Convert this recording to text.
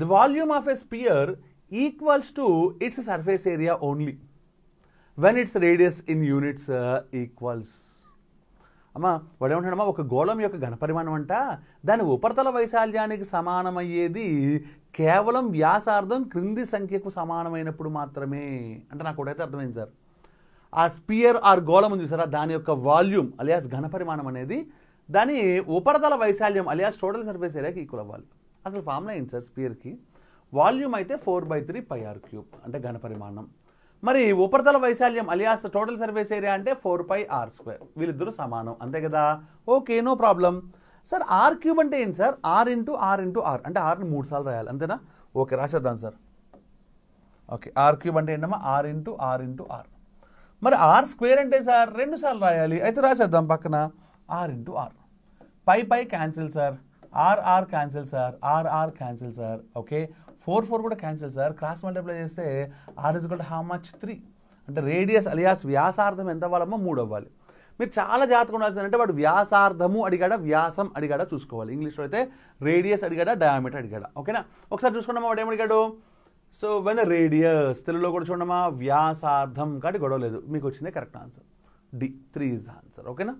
The volume of a sphere equals to its surface area only when its radius in units equals. అమ్మా వాడు ఏమంటాడమ్మా, ఒక గోళం యొక్క ఘనపరిమాణం అంట దాని ఉపరితల వైశాల్యానికి సమానమయ్యేది కేవలం వ్యాసార్థం క్రింది సంఖ్యకు సమానమైనప్పుడు మాత్రమే. అంటే నాకు ఒకటైతే అర్థమైంది సార్, ఆ స్పియర్ ఆర్ గోళం ఉంది సార్, దాని యొక్క వాల్యూమ్ అలియాస్ ఘనపరిమాణం అనేది దాని ఉపరితల వైశాల్యం అలియాస్ టోటల్ సర్ఫేస్ ఏరియాకి ఈక్వల్ అవ్వాలి. అసలు ఫార్ములా ఏంటి సార్ స్పియర్కి? వాల్యూమ్ అయితే 4/3πr³ అంటే ఘనపరిమాణం. మరి ఉపరితల వైశాల్యం అలియాస్ టోటల్ సర్ఫేస్ ఏరియా అంటే 4πr². వీళ్ళిద్దరూ సమానం, అంతే కదా? Okay, no problem. Sir r³ అంటే ఏంటి sir? r into r into r అంటే rని 3 సార్లు రాయాలి, అంతేనా? Okay, రాసేద్దాం sir. ఓకే, r³ అంటే ఏంటమ్మా? r into r into r. మరి r² అంటే సార్ 2 సార్లు రాయాలి, అయితే రాసేద్దాం పక్కన r into r. Pi cancel sir, r cancel sir, r cancel sir. Okay, 4 కూడా క్యాన్సిల్ సార్. క్రాస్ మల్టిప్లై చేస్తే r is equal to how much? 3. అంటే రేడియస్ అలియాస్ వ్యాసార్థం ఎంత అవ్వాలమ్మా? 3 అవ్వాలి. మీరు చాలా జాగ్రత్తగా ఉండాల్సింది అంటే వాడు వ్యాసార్థము అడిగాడా వ్యాసం అడిగాడా చూసుకోవాలి. ఇంగ్లీష్లో అయితే రేడియస్ అడిగాడా డయామీటర్ అడిగాడా? ఓకేనా? ఒకసారి చూసుకున్నామా వాడు ఏమడిగాడు? సో వెన్ రేడియస్, తెలుగులో కూడా చూడమ్మా వ్యాసార్థం, కాబట్టి గొడవ లేదు, మీకు వచ్చిందే correct answer. D3 is the answer. ఓకేనా?